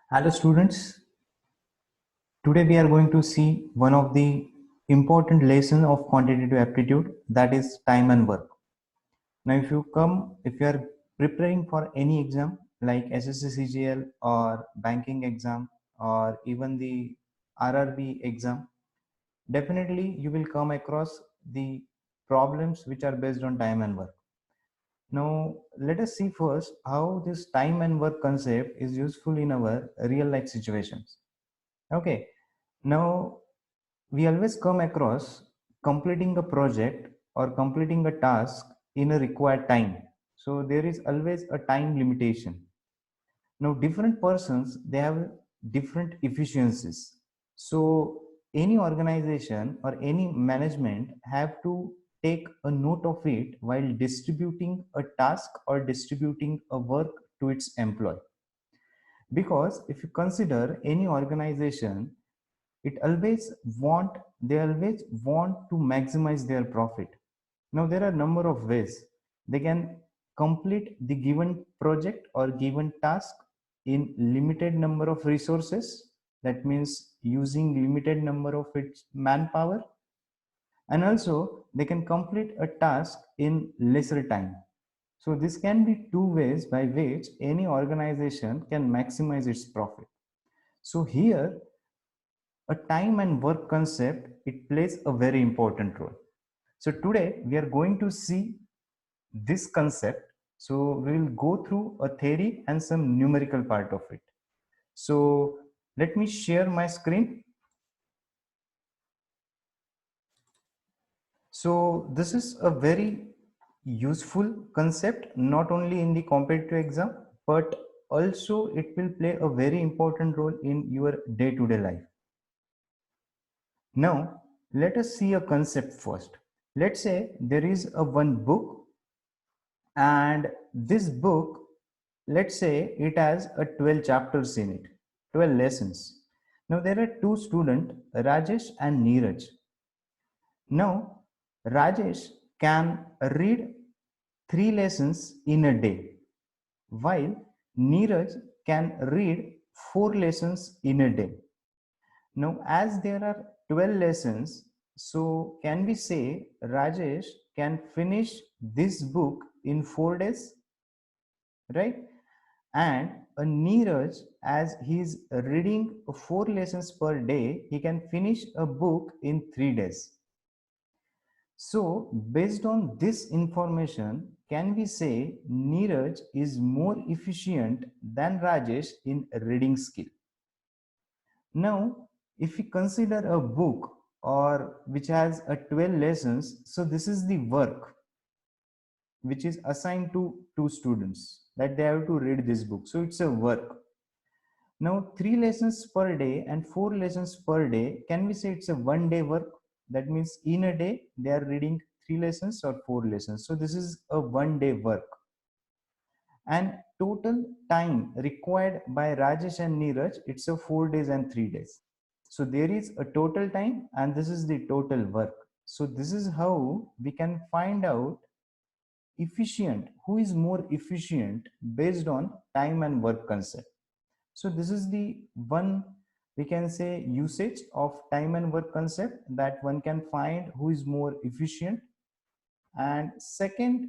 Hello students, today we are going to see one of the important lessons of quantitative aptitude, that is time and work. Now if you are preparing for any exam like SSC CGL or banking exam or even the RRB exam, definitely you will come across the problems which are based on time and work. Now let us see first how this time and work concept is useful in our real life situations. Okay, now we always come across completing a project or completing a task in a required time. So there is always a time limitation. Now different persons, they have different efficiencies. So any organization or any management have to take a note of it while distributing a task or distributing a work to its employee. Because if you consider any organization, it always want they always want to maximize their profit. Now there are number of ways they can complete the given project or given task in limited number of resources, that means using limited number of its manpower, and also they can complete a task in lesser time. So this can be two ways by which any organization can maximize its profit. So here a time and work concept, it plays a very important role. So today we are going to see this concept. So we will go through a theory and some numerical part of it. So let me share my screen. So this is a very useful concept, not only in the competitive exam, but also it will play a very important role in your day-to-day life. Now, let us see a concept first. Let's say there is a one book, and this book, let's say it has a 12 chapters in it, 12 lessons. Now there are two students, Rajesh and Neeraj. Now Rajesh can read 3 lessons in a day, while Neeraj can read 4 lessons in a day. Now, as there are 12 lessons, so can we say Rajesh can finish this book in 4 days, right? And a Neeraj, as he is reading 4 lessons per day, he can finish a book in 3 days. So, based on this information, can we say Neeraj is more efficient than Rajesh in reading skill? Now, if we consider a book or which has a 12 lessons, so this is the work which is assigned to two students that they have to read this book. So it's a work. Now, 3 lessons per day and 4 lessons per day, can we say it's a 1 day work? That means in a day they are reading 3 lessons or 4 lessons. So this is a 1 day work. And total time required by Rajesh and Neeraj, it's a 4 days and 3 days. So there is a total time and this is the total work. So this is how we can find out efficient, who is more efficient based on time and work concept. So this is the one, we can say, usage of time and work concept, that one can find who is more efficient. And second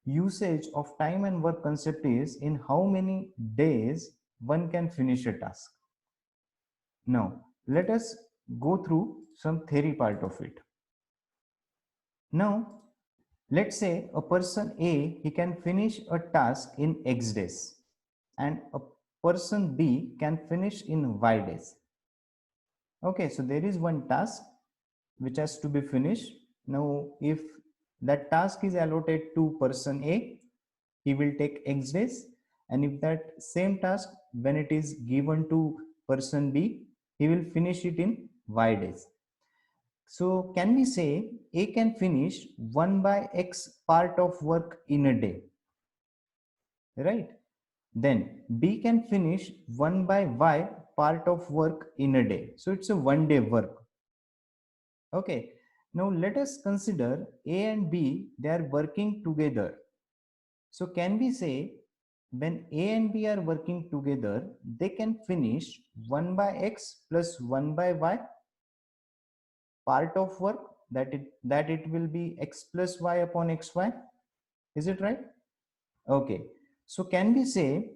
usage of time and work concept is in how many days one can finish a task. Now, let us go through some theory part of it. Now, let's say a person A, he can finish a task in X days, and a person B can finish in Y days. Okay, so there is one task which has to be finished. Now, if that task is allotted to person A, he will take X days, and if that same task, when it is given to person B, he will finish it in Y days. So can we say A can finish 1 by X part of work in a day, right? Then B can finish 1 by Y part of work in a day. So it's a 1 day work. Okay. Now let us consider A and B, they are working together. So can we say when A and B are working together, they can finish 1 by x plus 1 by y part of work, that it will be x plus y upon xy. Is it right? Okay. So can we say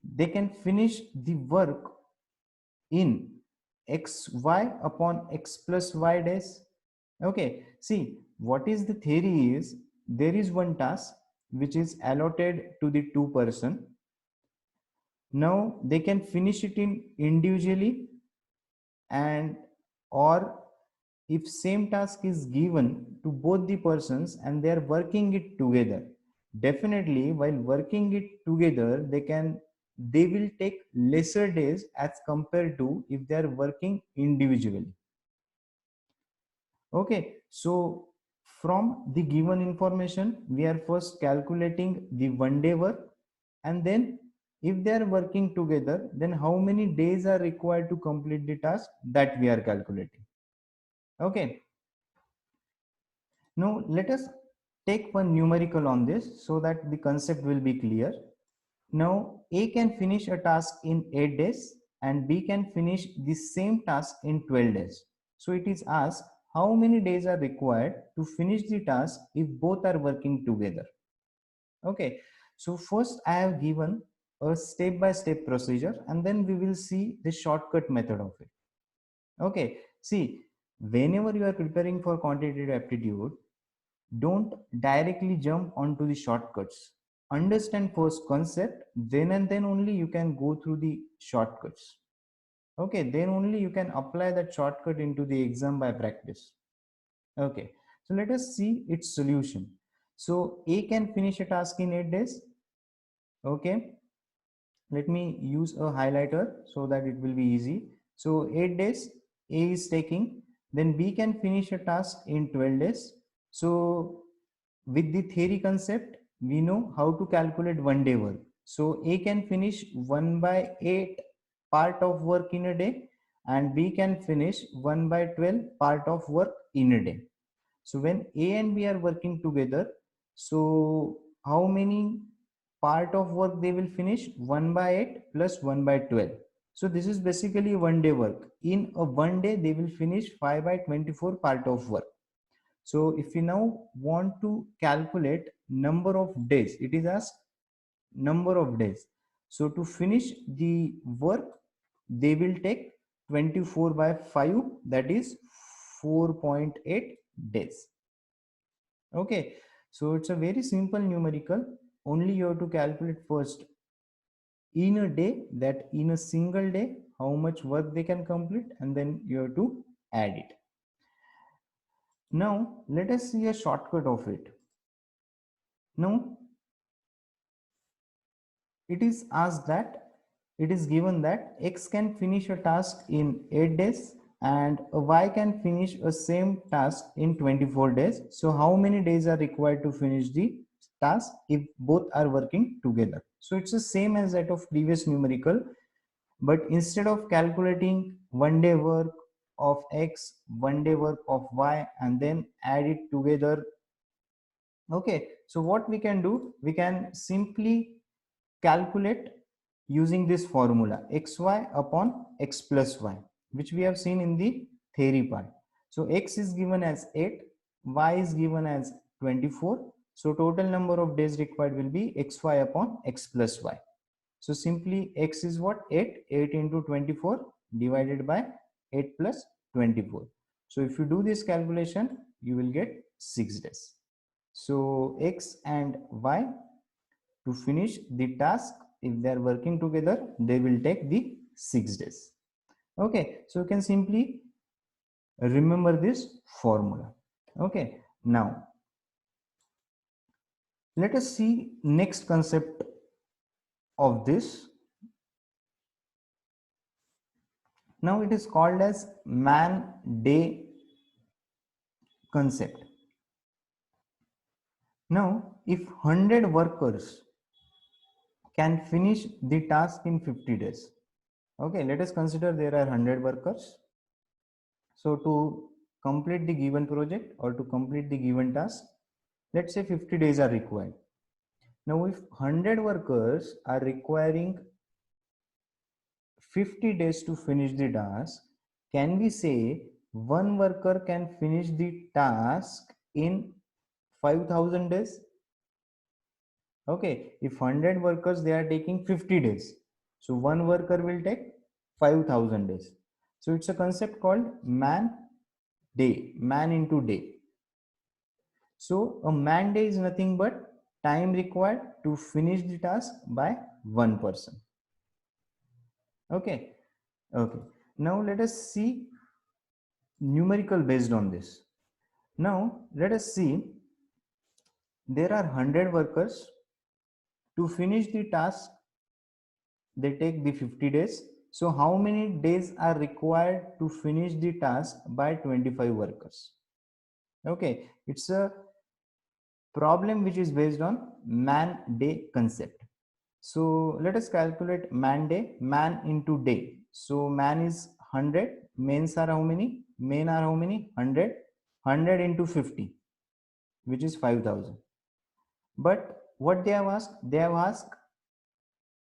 they can finish the work in xy upon x plus y days? Okay. See, what is the theory is, there is one task which is allotted to the two-person. Now they can finish it in individually, and or if same task is given to both the persons and they are working it together, definitely while working it together they will take lesser days as compared to if they are working individually. Okay, so from the given information we are first calculating the 1 day work, and then if they are working together, then how many days are required to complete the task, that we are calculating. Okay, now let us take one numerical on this so that the concept will be clear. Now A can finish a task in 8 days and B can finish the same task in 12 days. So it is asked how many days are required to finish the task if both are working together. Okay, so first I have given a step-by-step procedure, and then we will see the shortcut method of it. Okay, see, whenever you are preparing for quantitative aptitude, don't directly jump onto the shortcuts. Understand first concept, then and then only you can go through the shortcuts. Okay, then only you can apply that shortcut into the exam by practice. Okay, so let us see its solution. So A can finish a task in 8 days. Okay, let me use a highlighter so that it will be easy. So 8 days A is taking, then B can finish a task in 12 days. So with the theory concept we know how to calculate 1 day work. So A can finish 1 by 8 part of work in a day, and B can finish 1 by 12 part of work in a day. So when A and B are working together, so how many part of work they will finish? 1 by 8 plus 1 by 12. So this is basically 1 day work. In a 1 day, they will finish 5 by 24 part of work. So if you now want to calculate number of days, it is asked number of days. So to finish the work, they will take 24 by 5, that is 4.8 days. Okay, so it's a very simple numerical. Only you have to calculate first in a day, that in a single day how much work they can complete, and then you have to add it. Now let us see a shortcut of it. Now it is asked that it is given that X can finish a task in 8 days and Y can finish a same task in 24 days. So how many days are required to finish the task if both are working together? So it's the same as that of previous numerical, but instead of calculating 1 day work of X, 1 day work of Y, and then add it together. Okay, so what we can do, we can simply calculate using this formula xy upon x plus y, which we have seen in the theory part. So x is given as 8, y is given as 24. So total number of days required will be xy upon x plus y. So simply x is what? 8 into 24 divided by 8 plus 24. So if you do this calculation, you will get 6 days. So x and y, to finish the task, if they are working together, they will take the 6 days. Okay, so you can simply remember this formula. Okay, now let us see next concept of this. Now it is called as man day concept. Now if 100 workers can finish the task in 50 days. Okay, let us consider there are 100 workers. So to complete the given project or to complete the given task, let's say 50 days are required. Now, if 100 workers are requiring 50 days to finish the task, can we say one worker can finish the task in 5000 days? Okay, if 100 workers, they are taking 50 days. So one worker will take 5000 days. So it's a concept called man day, man into day. So a man day is nothing but time required to finish the task by one person. Okay. Okay. Now let us see numerical based on this. Now let us see, there are 100 workers. To finish the task, they take the 50 days. So how many days are required to finish the task by 25 workers? Okay, it's a problem which is based on man day concept. So let us calculate man day, man into day. So man is 100, mains are how many? Men are how many? 100. 100 into 50, which is 5000. But what they have asked? They have asked,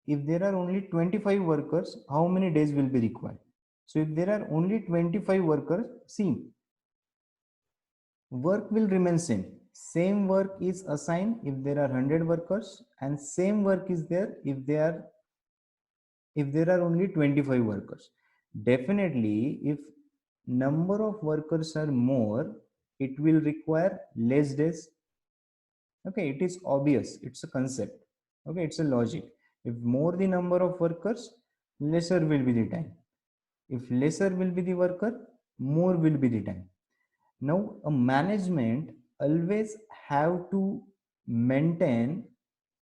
if there are only 25 workers, how many days will be required? So if there are only 25 workers, see, work will remain same. Same work is assigned if there are 100 workers, and same work is there if there are only 25 workers. Definitely, if number of workers are more, it will require less days. Okay, it is obvious, it's a concept. Okay, it's a logic. If more the number of workers, lesser will be the time. If lesser will be the worker, more will be the time. Now a management always have to maintain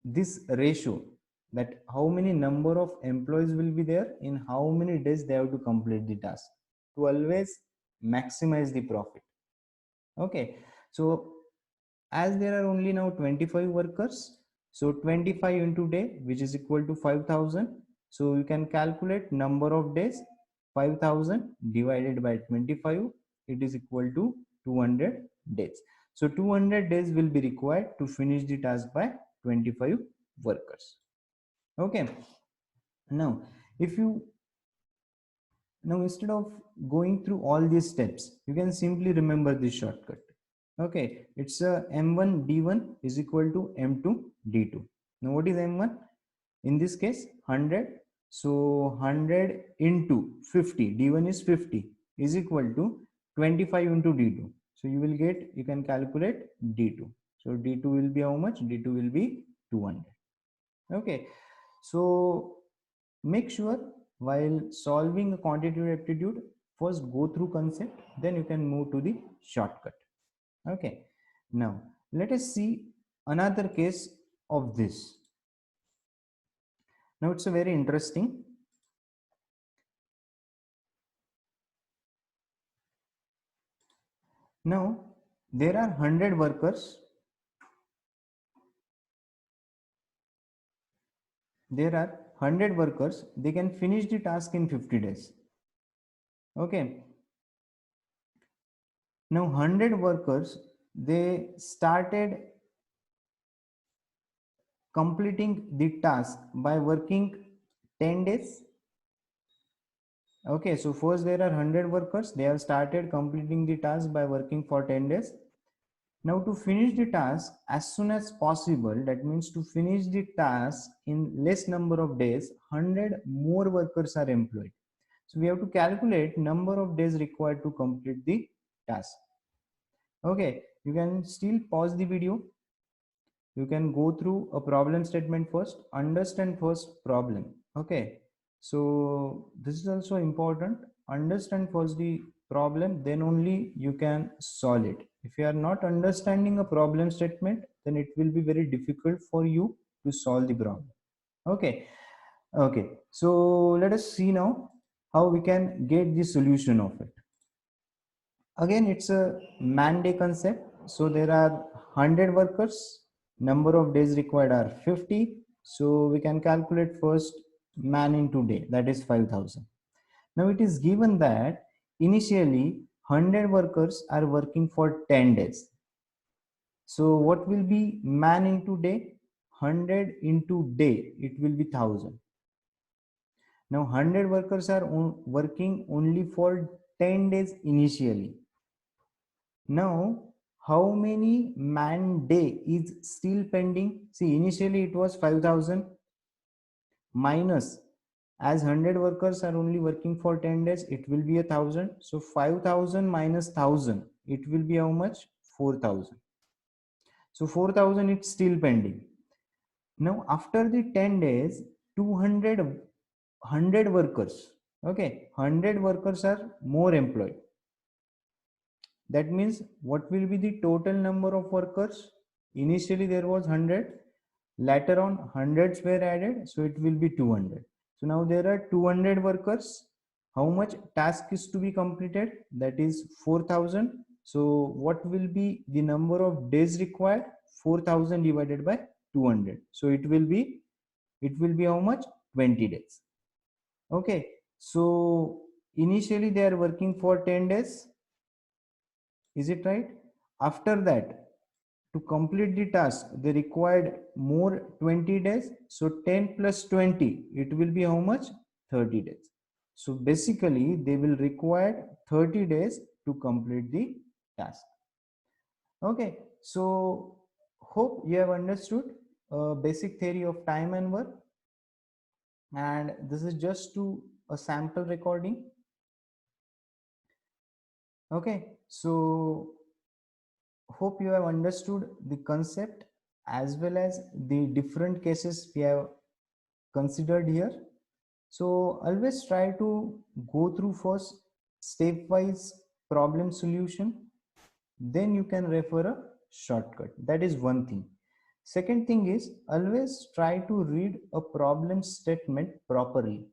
this ratio, that how many number of employees will be there in how many days they have to complete the task, to always maximize the profit. Okay, so as there are only now 25 workers, so 25 into day, which is equal to 5000. So you can calculate number of days. 5000 divided by 25, it is equal to 200 days. So 200 days will be required to finish the task by 25 workers. Okay, now if you now instead of going through all these steps, you can simply remember this shortcut. Okay, it's a m1 d1 is equal to m2 d2. Now what is m1? In this case 100. So 100 into 50, d1 is 50, is equal to 25 into d2. So you will get, you can calculate d2. So d2 will be how much? D2 will be 200. Okay, so make sure while solving a quantitative aptitude, first go through concept, then you can move to the shortcut. Okay, now let us see another case of this. Now it's a very interesting. Now there are 100 workers. There are 100 workers. They can finish the task in 50 days. Okay. Now 100 workers, they started completing the task by working 10 days. Okay, so first there are 100 workers. They have started completing the task by working for 10 days. Now to finish the task as soon as possible, that means to finish the task in less number of days, 100 more workers are employed. So we have to calculate number of days required to complete the task. Okay, you can still pause the video. You can go through a problem statement first, understand first problem. Okay, so this is also important. Understand first the problem, then only you can solve it. If you are not understanding a problem statement, then it will be very difficult for you to solve the problem. Okay, okay, so let us see now how we can get the solution of it. Again, it's a man day concept. So there are 100 workers, number of days required are 50. So we can calculate first man into day, that is 5000. Now it is given that initially 100 workers are working for 10 days. So what will be man into day? 100 into day, it will be 1000. Now 100 workers are working only for 10 days initially. Now how many man day is still pending? See, initially it was 5000 minus, as 100 workers are only working for 10 days, it will be 1000. So 5000 minus 1000, it will be how much? 4000. So 4000, it's still pending. Now after the 10 days, 200 100 workers, okay, 100 workers are more employed. That means what will be the total number of workers? Initially there was 100, later on hundreds were added, so it will be 200. So now there are 200 workers. How much task is to be completed? That is 4000. So what will be the number of days required? 4000 divided by 200. So it will be how much? 20 days. Okay, so initially they are working for 10 days. Is it right? After that, to complete the task, they required more 20 days. So 10 plus 20, it will be how much? 30 days. So basically, they will require 30 days to complete the task. Okay, so hope you have understood basic theory of time and work. And this is just to a sample recording. Okay, so hope you have understood the concept as well as the different cases we have considered here. So always try to go through first stepwise problem solution, then you can refer a shortcut. That is one thing. Second thing is, always try to read a problem statement properly.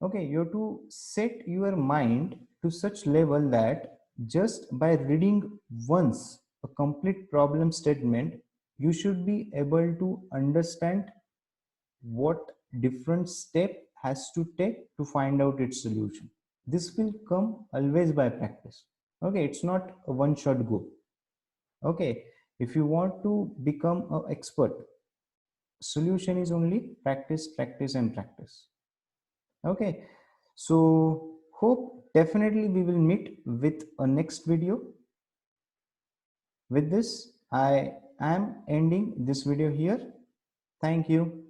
Okay, you have to set your mind to such level that just by reading once a complete problem statement, you should be able to understand what different step has to take to find out its solution. This will come always by practice. Okay, it's not a one shot go. Okay, if you want to become an expert, solution is only practice, practice, and practice. Okay, so hope definitely we will meet with a next video. With this, I am ending this video here. Thank you.